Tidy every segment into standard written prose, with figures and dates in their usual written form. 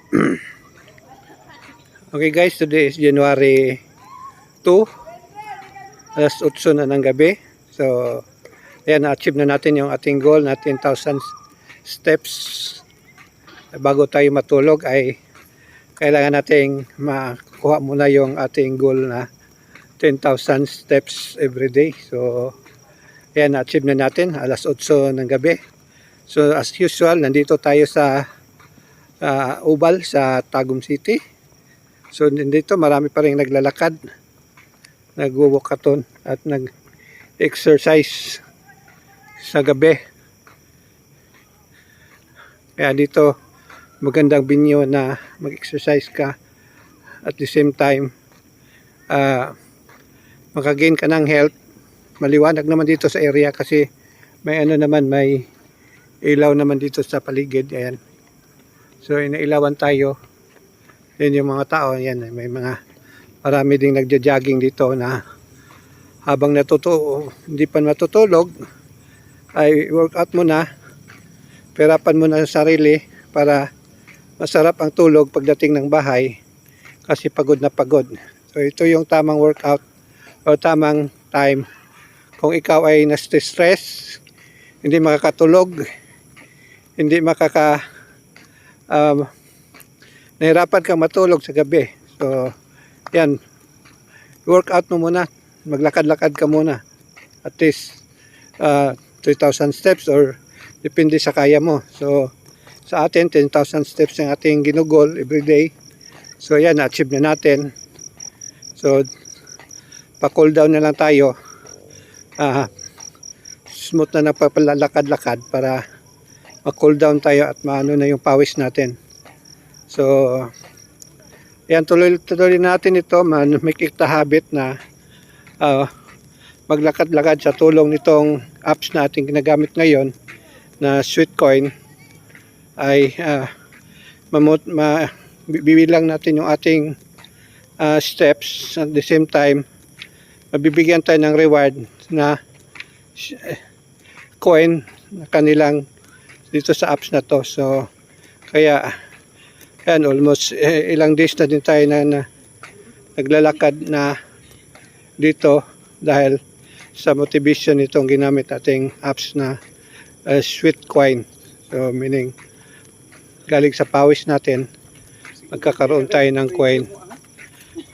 Okay guys, today is January 2, alas 8 na ng gabi. So, ayan, na-achieve na natin yung ating goal na 10,000 steps. Bago tayo matulog ay kailangan nating makuha muna yung ating goal na 10,000 steps every day. So, ayan, na-achieve na natin, alas 8 ng gabi. So, as usual, nandito tayo sa Ubal sa Tagum City. So dito marami pa rin naglalakad, nagwo-walkathon at nag-exercise sa gabi. Kaya dito magandang binyo na mag-exercise ka at the same time makagain ka ng health. Maliwanag naman dito sa area kasi may may ilaw naman dito sa paligid. Ayan. So inailawan tayo. Yan yung mga tao, yan, may marami ding nagja-jogging dito na habang hindi pa matutulog ay workout muna, perapan mo na sa sarili para masarap ang tulog pagdating ng bahay kasi pagod na pagod. So ito yung tamang workout o tamang time kung ikaw ay na-stress, hindi makakatulog, hindi nahirapan kang matulog sa gabi. So, yan. Workout mo muna. Maglakad-lakad ka muna. At least 3,000 steps or depende sa kaya mo. So, sa atin, 10,000 steps ang ating ginugol every day. So, yan. Na-achieve na natin. So, pa-cool down na lang tayo. Smooth na palalakad-lakad para ma-cool down tayo at maano na yung pawis natin. So, yan, tuloy natin ito, make it a habit na maglakad-lakad sa tulong nitong apps na ating ginagamit ngayon na Sweetcoin ay bibilang natin yung ating steps at the same time mabibigyan tayo ng reward na coin na kanilang dito sa apps na to. So, kaya yan, almost ilang days na din tayo na naglalakad na dito dahil sa motivation itong ginamit ating apps na Sweetcoin. So meaning galing sa pawis natin magkakaroon tayo ng coin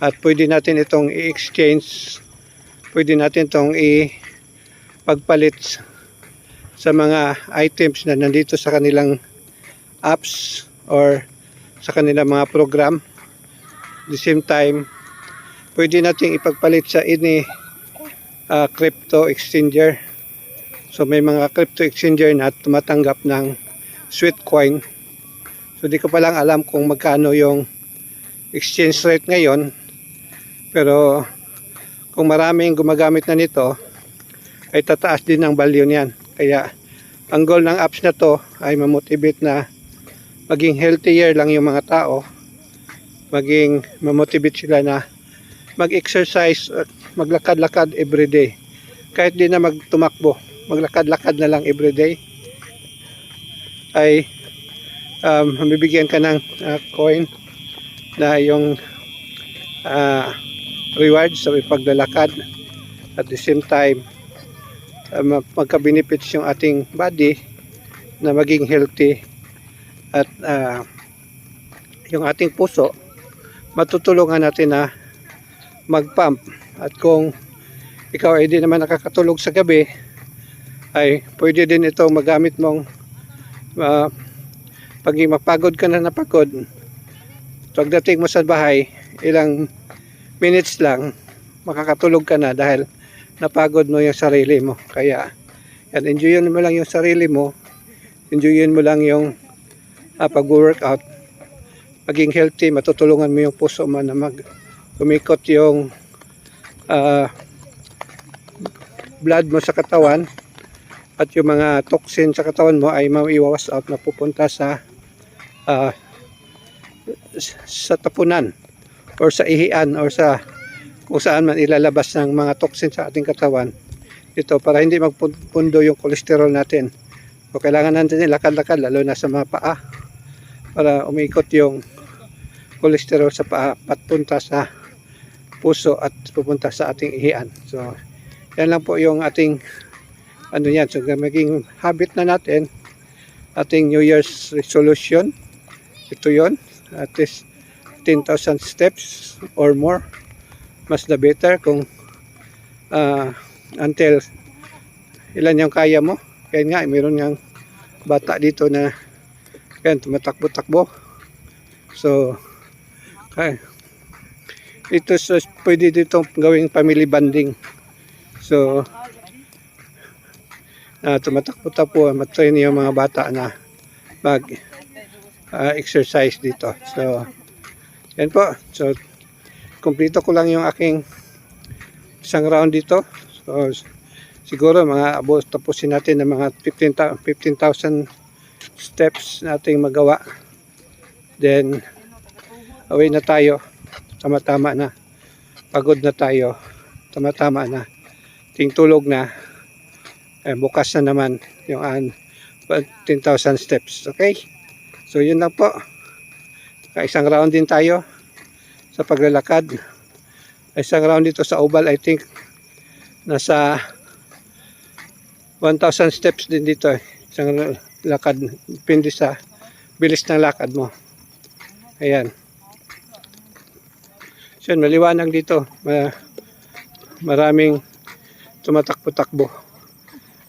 at pwede natin itong i-exchange, pwede natin itong i-pagpalit sa mga items na nandito sa kanilang apps or sa kanilang mga program. At the same time, pwede natin ipagpalit sa any crypto exchanger. So may mga crypto exchanger na tumatanggap ng Sweetcoin. So di ko pa lang alam kung magkano yung exchange rate ngayon. Pero kung maraming gumagamit na nito, ay tataas din ang value niyan. Kaya ang goal ng apps na to ay mamotivate na maging healthier lang yung mga tao, maging mamotivate sila na mag-exercise at maglakad-lakad everyday. Kahit di na magtumakbo, maglakad-lakad na lang everyday ay mabibigyan ka ng coin na yung reward sa paglalakad. At the same time magka-benefits yung ating body na maging healthy. At yung ating puso matutulungan natin na mag-pump. At kung ikaw ay di naman nakakatulog sa gabi ay pwede din ito magamit mong pag mapagod ka na napagod, pagdating mo sa bahay ilang minutes lang makakatulog ka na dahil napagod mo yung sarili mo. Kaya yan, enjoyin mo lang yung sarili mo, enjoyin mo lang yung pag-workout, maging healthy, matutulungan mo yung puso mo na umikot yung blood mo sa katawan at yung mga toxin sa katawan mo ay maiwawas out na pupunta sa tapunan or sa ihian or sa kung saan man ilalabas ng mga toxin sa ating katawan. Ito para hindi magpundo yung cholesterol natin. So kailangan natin lakad-lakad lalo na sa mga paa para umikot yung cholesterol sa paa patunta sa puso at pupunta sa ating ihian. So yan lang po yung ating ano yan. So maging habit na natin ating New Year's resolution. Ito yon, at least 10,000 steps or more, mas the better kung until ilan yung kaya mo. Kaya nga mayroon nga bata dito na yan, tumatakbo-takbo. So ito, so pwede dito gawing family bonding. So tumatakbo-takbo, matrain yung mga bata na mag exercise dito. So yan po. So kumpleto ko lang yung aking isang round dito. So siguro mga tapusin natin ng mga 15,000 steps nating magawa. Then away na tayo. Tama-tama na. Pagod na tayo. Tama-tama na. Tulog na. Bukas na naman yung 10,000 steps. Okay? So yun lang po. Isang round din tayo sa paglalakad. Isang round dito sa oval, I think nasa 1,000 steps din dito. Isang lakad, depende sa bilis ng lakad mo. Ayan. So maliwanag dito. Maraming tumatakbo-takbo.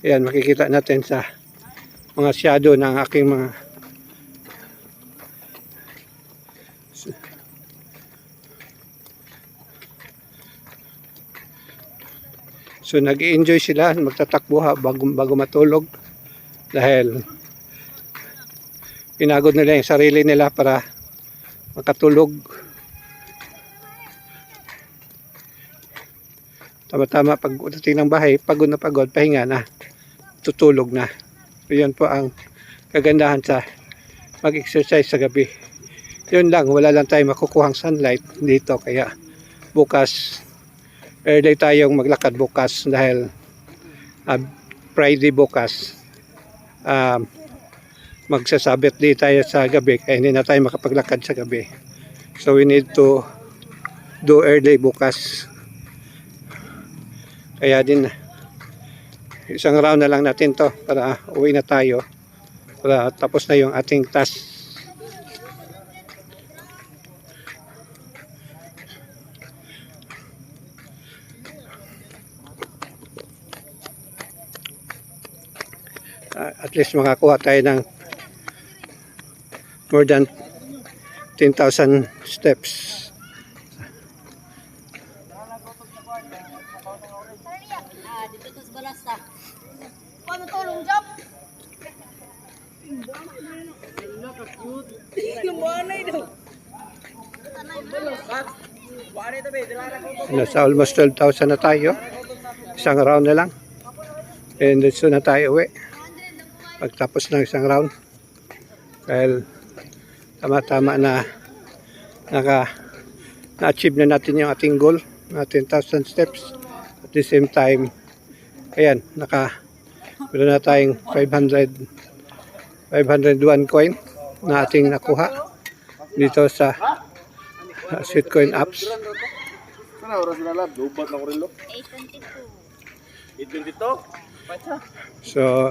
Ayan, makikita natin sa mga shadow ng aking mga so nag-i-enjoy sila, magtatakbo bago matulog dahil pinagod nila yung sarili nila para makatulog. Tama-tama pag dating ng bahay, pagod na pagod, pahinga na, tutulog na. So yun po ang kagandahan sa mag-exercise sa gabi. Yun lang, wala lang tayong makukuhang sunlight dito, kaya bukas early tayong maglakad bukas dahil Friday bukas magsasabit di tayo sa gabi, kaya hindi na tayo makapaglakad sa gabi. So we need to do early bukas. Kaya din isang round na lang natin to para uwi na tayo, para tapos na yung ating task. At least makakuha tayo ng more than 10,000 steps. Dito sa balasta. Paano tulong job? Nasa almost 12,000 na tayo. Isang round na lang. And soon na tayo uwi. Pagtapos ng isang round. Dahil tama-tama na na-achieve na natin yung ating goal na 10,000 steps. At the same time, ayan, meron na tayong 501 coin na ating nakuha dito sa sweet coin apps. Sana oras na lang, dubat na ko rin lo. 8:22. 8:22? So,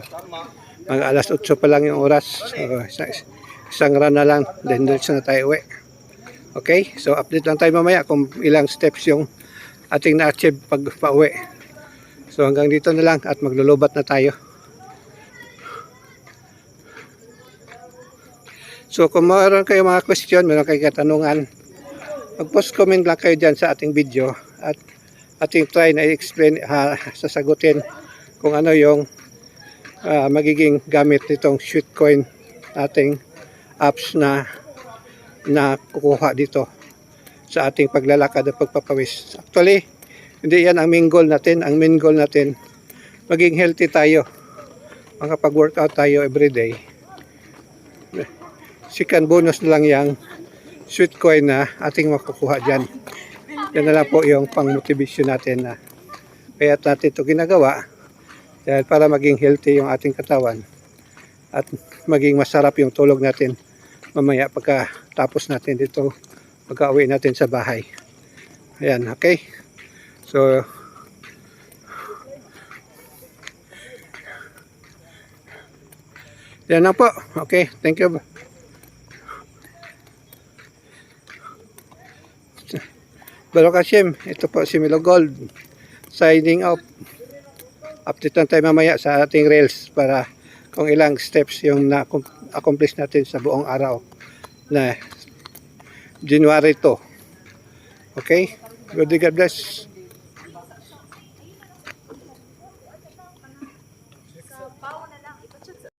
mag alas 8 pa lang yung oras. So, isang run na lang, then doon na tayo uwi. Okay, so update lang tayo mamaya kung ilang steps yung ating na-achieve pag pauwi. So hanggang dito na lang at maglulubat na tayo. So kung mayroon kayo mga question, mayroon kayo katanungan, mag-post comment lang kayo dyan sa ating video at ating try na i-explain, sasagutin kung ano yung magiging gamit nitong Sweetcoin ating apps na kukuha dito sa ating paglalakad at pagpapawis. Actually, hindi yan ang main goal natin. Ang main goal natin, maging healthy tayo. Makapag-workout tayo everyday. Second bonus na lang yung Sweetcoin na ating makukuha dyan. Yan na lang po yung pang-motivation natin na kaya natin ito ginagawa dahil para maging healthy yung ating katawan at maging masarap yung tulog natin mamaya pagkatapos natin dito pagka-uwi natin sa bahay. Ayan, okay? So, yan lang po. Okay, thank you. Baruch Hashem, ito po si Milo Gold. Signing off. Update lang tayo mamaya sa ating reels para kung ilang steps yung na-accomplish natin sa buong araw na January 2. Okay? God bless.